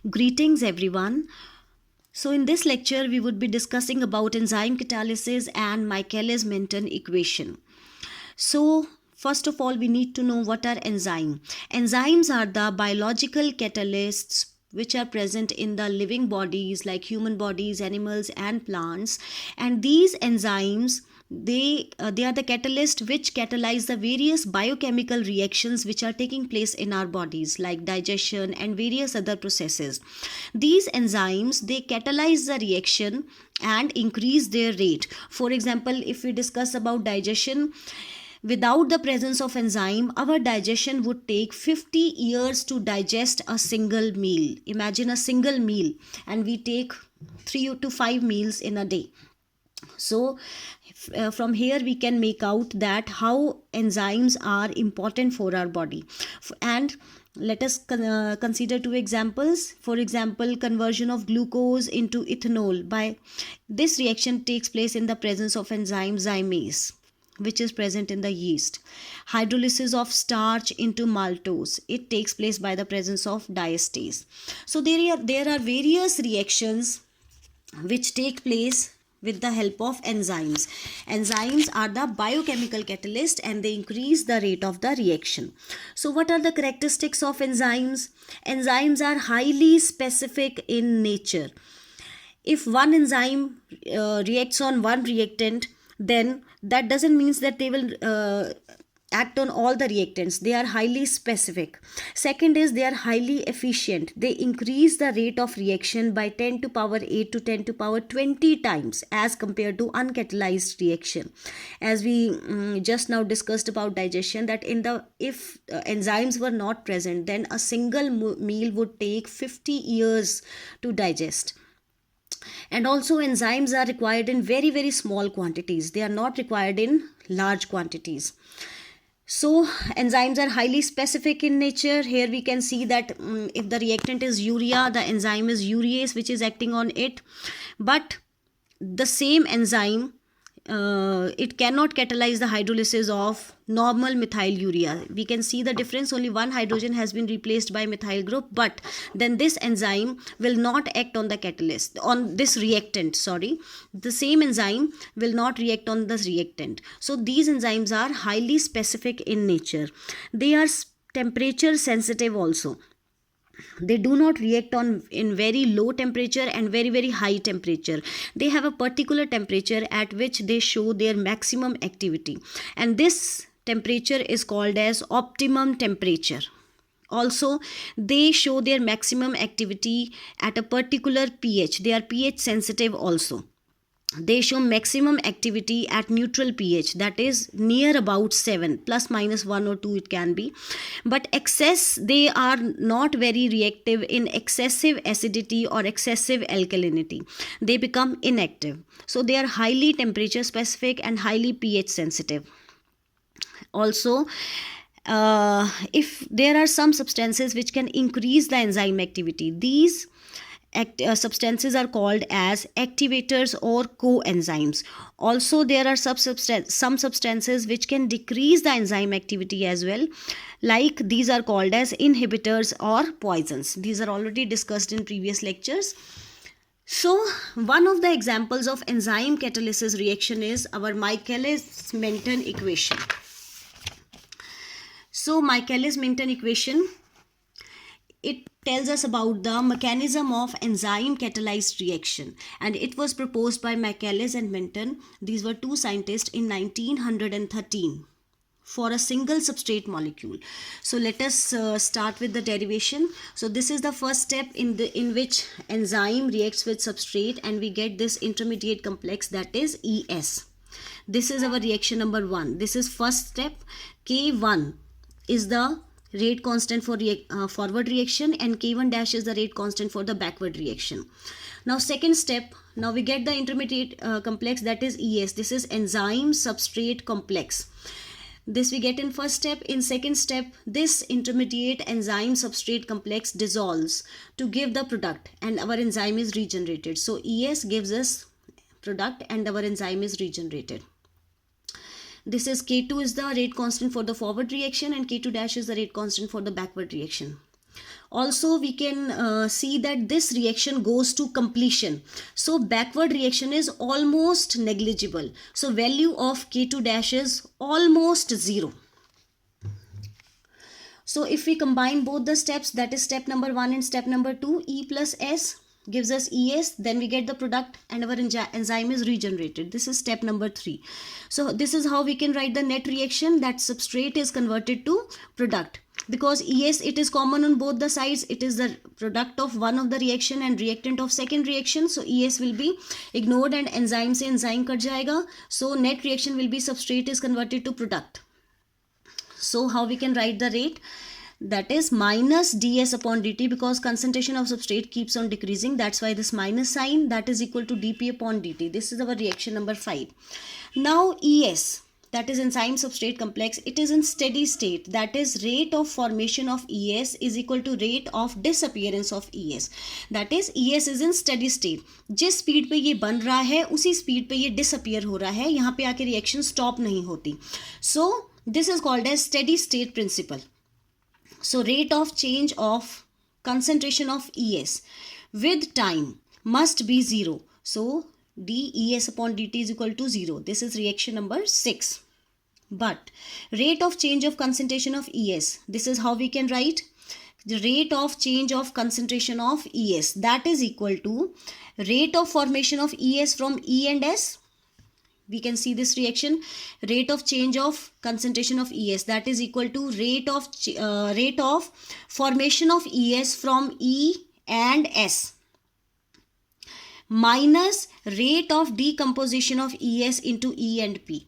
Greetings everyone. So in this lecture we would be discussing about enzyme catalysis and Michaelis-Menten equation. So first of all we need to know what are enzymes. Enzymes are the biological catalysts which are present in the living bodies like human bodies, animals and plants, and these enzymes they are the catalyst which catalyze the various biochemical reactions which are taking place in our bodies like digestion and various other processes. These enzymes they catalyze the reaction and increase their rate. For example, if we discuss about digestion, without the presence of enzyme, our digestion would take 50 years to digest a single meal. Imagine a single meal, and we take 3 to 5 meals in a day. So from here we can make out that how enzymes are important for our body. And let us consider two examples. For example, conversion of glucose into ethanol. By this reaction takes place in the presence of enzyme zymase, which is present in the yeast. Hydrolysis of starch into maltose, it takes place by the presence of diastase. So there are various reactions which take place with the help of enzymes. Enzymes are the biochemical catalyst and they increase the rate of the reaction. So what are the characteristics of enzymes? Enzymes are highly specific in nature. If one enzyme reacts on one reactant, then that doesn't mean that they will act on all the reactants. They are highly specific. Second is they are highly efficient. They increase the rate of reaction by 10 to power 8 to 10 to power 20 times as compared to uncatalyzed reaction. As we just now discussed about digestion, that if enzymes were not present, then a single meal would take 50 years to digest. And also enzymes are required in very very small quantities. They are not required in large quantities. So enzymes are highly specific in nature. Here we can see that if the reactant is urea, the enzyme is urease which is acting on it. But the same enzyme, it cannot catalyze the hydrolysis of normal methyl urea. We can see the difference. Only one hydrogen has been replaced by methyl group, but then this enzyme will not act on the catalyst, on this reactant, sorry. The same enzyme will not react on this reactant. So these enzymes are highly specific in nature. They are temperature sensitive also. They do not react on in very low temperature and very very high temperature. They have a particular temperature at which they show their maximum activity, and this temperature is called as optimum temperature. Also, they show their maximum activity at a particular pH. They are pH sensitive also. They show maximum activity at neutral pH, that is near about 7, plus minus 1 or 2 it can be. But they are not very reactive in excessive acidity or excessive alkalinity. They become inactive. So they are highly temperature specific and highly pH sensitive. Also, if there are some substances which can increase the enzyme activity, these substances are called as activators or coenzymes. Also there are some substances which can decrease the enzyme activity as well, like these are called as inhibitors or poisons. These are already discussed in previous lectures. So one of the examples of enzyme catalysis reaction is our Michaelis-Menten equation. So Michaelis-Menten equation, it tells us about the mechanism of enzyme catalyzed reaction, and it was proposed by Michaelis and Menten. These were two scientists in 1913 for a single substrate molecule. So let us start with the derivation. So this is the first step in which enzyme reacts with substrate and we get this intermediate complex, that is ES. This is our reaction number 1. This is first step. K1 is the rate constant for forward reaction and K1 dash is the rate constant for the backward reaction. Now second step, now we get the intermediate complex, that is ES. This is enzyme substrate complex. This we get in first step. In second step, this intermediate enzyme substrate complex dissolves to give the product and our enzyme is regenerated. So ES gives us product and our enzyme is regenerated. This is K2 is the rate constant for the forward reaction and K2 dash is the rate constant for the backward reaction. Also we can see that this reaction goes to completion, so backward reaction is almost negligible, so value of K2 dash is almost 0. So if we combine both the steps, that is step number 1 and step number 2, E plus S gives us ES, then we get the product and our enzyme is regenerated. This is step number 3. So this is how we can write the net reaction, that substrate is converted to product. Because ES, it is common on both the sides, it is the product of one of the reaction and reactant of second reaction, so ES will be ignored and enzyme se enzyme cut jayega. So net reaction will be substrate is converted to product. So how we can write the rate? That is minus ds upon dt, because concentration of substrate keeps on decreasing, that's why this minus sign, that is equal to dp upon dt. This is our reaction number 5. Now ES, that is enzyme substrate complex, it is in steady state, that is rate of formation of ES is equal to rate of disappearance of ES. That is ES is in steady state, जिस speed पे ये बन रहा है उसी speed पे ये disappear हो रहा है, यहाँ पे आके रिएक्शन स्टॉप नहीं होती. सो this is called as steady state principle. So rate of change of concentration of ES with time must be 0. So dES upon dt is equal to 0. This is reaction number 6. But rate of change of concentration of ES, this is how we can write. The rate of change of concentration of ES, that is equal to rate of formation of ES from E and S. We can see this reaction, rate of change of concentration of ES, that is equal to rate of formation of ES from E and S minus rate of decomposition of ES into E and P.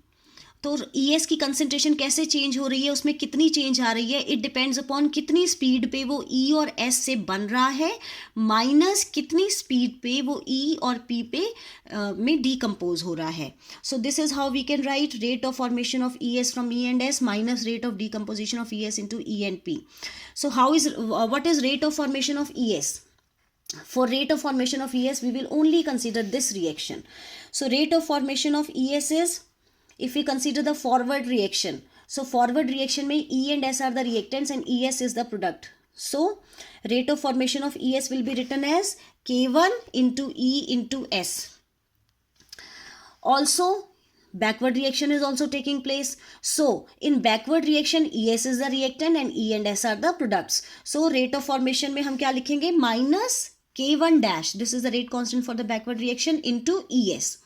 तो ES की concentration कैसे change हो रही है, उसमें कितनी change आ रही है, इट डिपेंड्स अपॉन कितनी स्पीड पे वो E और S से बन रहा है माइनस कितनी स्पीड पे वो E और P पे में डीकम्पोज हो रहा है. So this is how we can write rate of formation of ES from E and S minus rate of decomposition of ES into E and P. So how is what is rate of formation of ES? For rate of formation of ES, we will only consider this reaction. So rate of formation of ES is, if we consider the forward reaction, so forward reaction mein E and S are the reactants and ES is the product. So rate of formation of ES will be written as K1 into E into S. Also backward reaction is also taking place. So in backward reaction ES is the reactant and E and S are the products. So rate of formation mein hum kya likhenge? Minus K1 dash, this is the rate constant for the backward reaction, into ES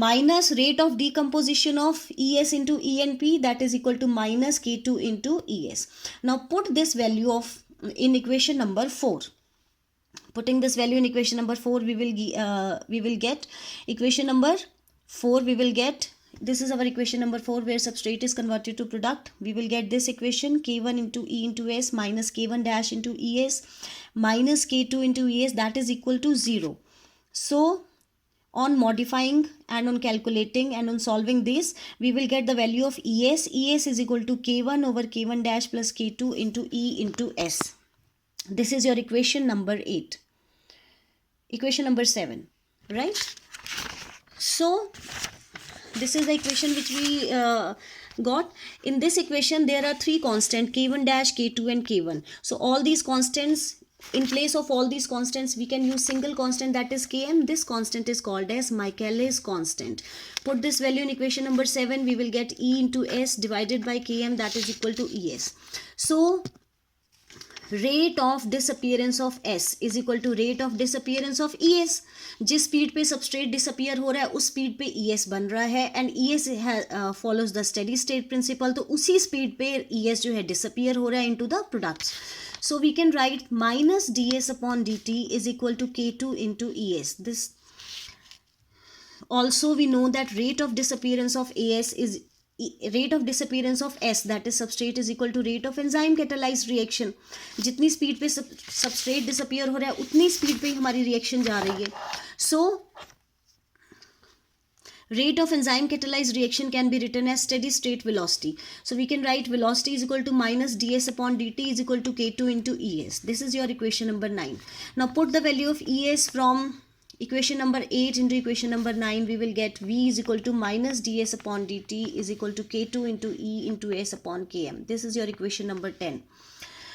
minus rate of decomposition of ES into E and P, that is equal to minus K2 into ES. Now put this value of in equation number 4. Putting this value in equation number 4, we will get equation number 4. We will get, this is our equation number 4 where substrate is converted to product. We will get this equation, K1 into E into S minus K1 dash into ES minus K2 into ES, that is equal to 0. So on modifying and on calculating and on solving this, we will get the value of ES. ES is equal to K1 over K1 dash plus K2 into E into S. This is your equation number 8. Equation number 7, right? So this is the equation which we got. In this equation there are 3 constants, K1 dash, K2 and K1. So all these constants, in place of all these constants we can use single constant, that is Km. This constant is called as Michaelis constant. Put this value in equation number 7, we will get E into S divided by Km, that is equal to ES. So rate of disappearance of S is equal to rate of disappearance of ES. जिस speed पे substrate disappear हो रहा है उस speed पे ES बन रहा है and ES follows the steady state principle, तो उसी स्पीड पे ES जो है डिसअपियर हो रहा है into the products. So we can write minus ds upon dt is equal to K2 into ES. This also we know that rate of disappearance of AS is rate of disappearance of S, that is substrate, is equal to rate of enzyme catalyzed reaction. जितनी speed पे substrate disappear हो रहा है उतनी speed पे हमारी reaction जा रही है. So rate of enzyme catalyzed reaction can be written as steady state velocity. So we can write velocity is equal to minus ds upon dt is equal to K2 into ES. This is your equation number 9. Now put the value of ES from equation number 8 into equation number 9. We will get V is equal to minus ds upon dt is equal to K2 into E into S upon Km. This is your equation number 10.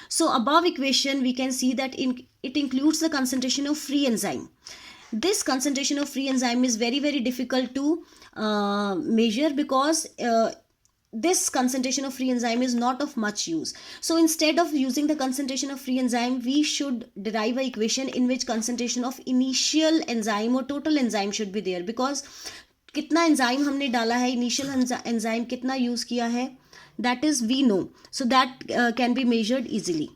So above equation we can see that it includes the concentration of free enzyme. This concentration of free enzyme is very difficult to measure, because this concentration of free enzyme is not of much use. So instead of using the concentration of free enzyme, we should derive an equation in which concentration of initial enzyme or total enzyme should be there, because कितना enzyme हमने डाला है, initial enzyme कितना use किया है, that is we know. So that can be measured easily.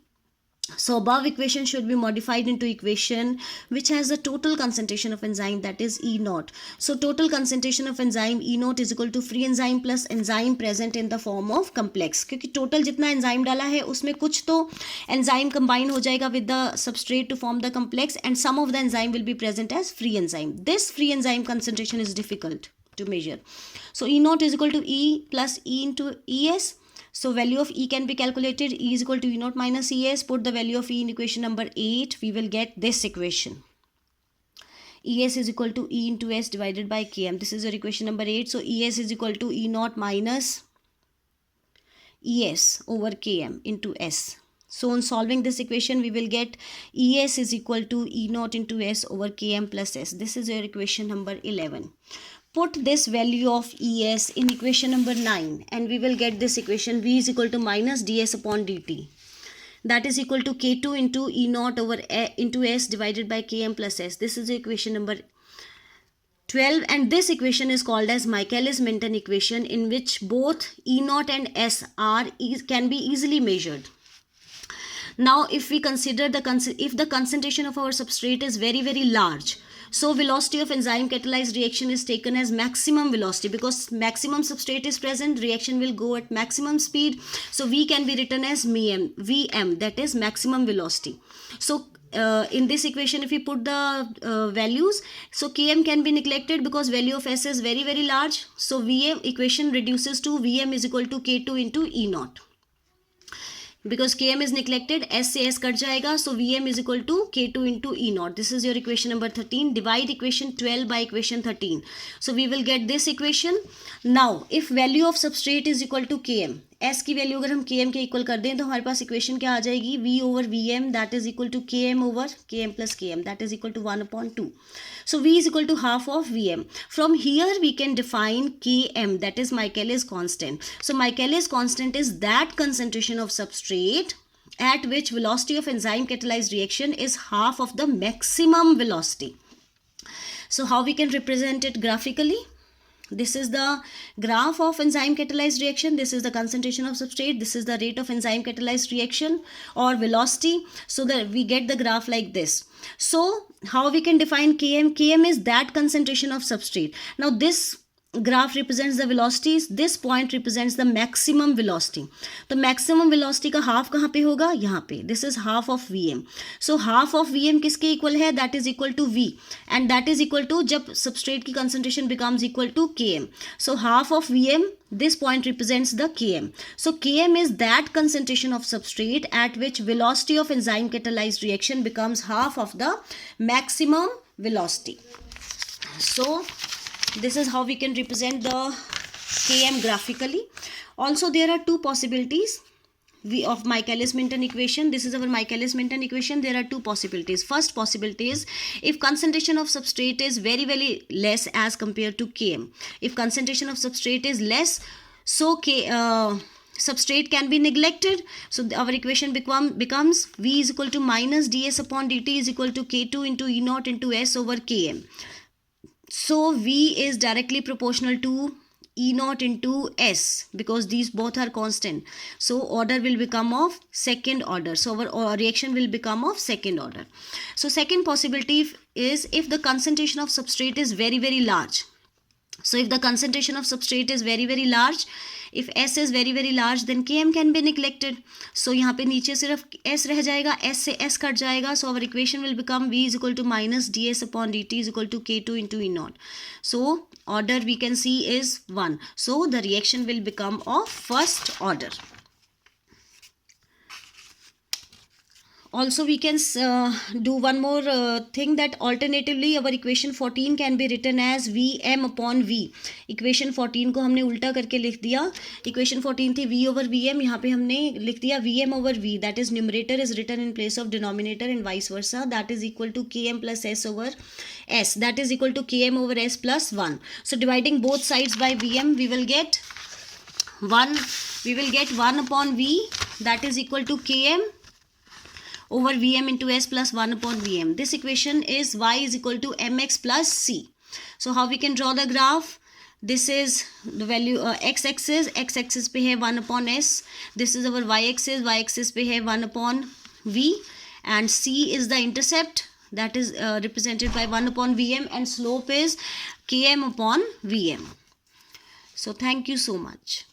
So above equation should be modified into equation which has the total concentration of enzyme, that is E naught. So total concentration of enzyme E naught is equal to free enzyme plus enzyme present in the form of complex. क्योंकि total जितना enzyme डाला है उसमें कुछ तो enzyme combine हो जाएगा with the substrate to form the complex, and some of the enzyme will be present as free enzyme. This free enzyme concentration is difficult to measure. So E naught is equal to E plus E into ES. So value of E can be calculated. E is equal to E naught minus ES. Put the value of E in equation number 8. We will get this equation. ES is equal to E into S divided by Km. This is your equation number 8. So ES is equal to E naught minus ES over Km into S. So on solving this equation, we will get ES is equal to E naught into S over Km plus S. This is your equation number 11. Put this value of ES in equation number 9 and we will get this equation. V is equal to minus ds upon dt. That is equal to K2 into E naught over into S divided by Km plus S. This is equation number 12, and this equation is called as Michaelis-Menten equation, in which both E naught and S can be easily measured. Now if we consider if the concentration of our substrate is very large, so velocity of enzyme catalyzed reaction is taken as maximum velocity, because maximum substrate is present, reaction will go at maximum speed. So V can be written as Vm, that is maximum velocity. So in this equation if we put the values, so Km can be neglected because value of S is very large. So Vm equation reduces to Vm is equal to K2 into E naught. Because Km is neglected, S से S cut जाएगा, so Vm is equal to K2 into E naught. This is your equation number 13. Divide equation 12 by equation 13. So we will get this equation. Now if value of substrate is equal to Km, S की value अगर हम Km के equal कर दें तो हमारे पास equation क्या आ जाएगी, V over Vm that is equal to Km over Km plus Km, that is equal to 1/2. So V is equal to half of Vm. From here we can define Km, that is Michaelis constant. So Michaelis constant is that concentration of substrate at which velocity of enzyme catalyzed reaction is half of the maximum velocity. So how we can represent it graphically? This is the graph of enzyme catalyzed reaction. This is the concentration of substrate. This is the rate of enzyme catalyzed reaction or velocity. So that we get the graph like this. So how we can define Km? Km is that concentration of substrate. Now this graph represents the velocities. This point represents the maximum velocity. तो maximum velocity का half कहाँ पे होगा? यहाँ पे. This is half of Vm. So half of Vm किसके equal है? That is equal to V. And that is equal to जब substrate की concentration becomes equal to Km. So half of Vm, this point represents the Km. So Km is that concentration of substrate at which velocity of enzyme catalyzed reaction becomes half of the maximum velocity. So this is how we can represent the Km graphically. Also there are two possibilities of Michaelis-Menten equation. This is our Michaelis-Menten equation. There are two possibilities. First possibility is if concentration of substrate is very less as compared to Km. If concentration of substrate is less, so substrate can be neglected. So our equation becomes V is equal to minus ds upon dt is equal to K2 into E naught into S over Km. So V is directly proportional to E naught into S because these both are constant. So order will become of second order. So our reaction will become of second order. So second possibility is if the concentration of substrate is very large. So if the concentration of substrate is very large, if S is very large, then Km can be neglected. So यहाँ पे नीचे सिर्फ S रह जाएगा, S से S cut जाएगा. So our equation will become V is equal to minus ds upon dt is equal to K2 into E naught. So order we can see is 1. So the reaction will become of first order. Also we can do one more thing, that alternatively our equation 14 can be written as Vm upon V. Equation 14 को हमने उल्टा करके लिख दिया. Equation 14 थी V over Vm, यहाँ पे हमने लिख दिया Vm over V. That is numerator is written in place of denominator and vice versa. That is equal to Km plus S over S. That is equal to Km over S plus 1. So dividing both sides by Vm, we will get 1 upon V, that is equal to Km over Vm into S plus 1 upon Vm. This equation is y is equal to mx plus c. So how we can draw the graph? This is the value x-axis पे है 1 upon s. This is our y-axis पे है 1 upon v, and c is the intercept, that is represented by 1 upon Vm, and slope is Km upon Vm. So thank you so much.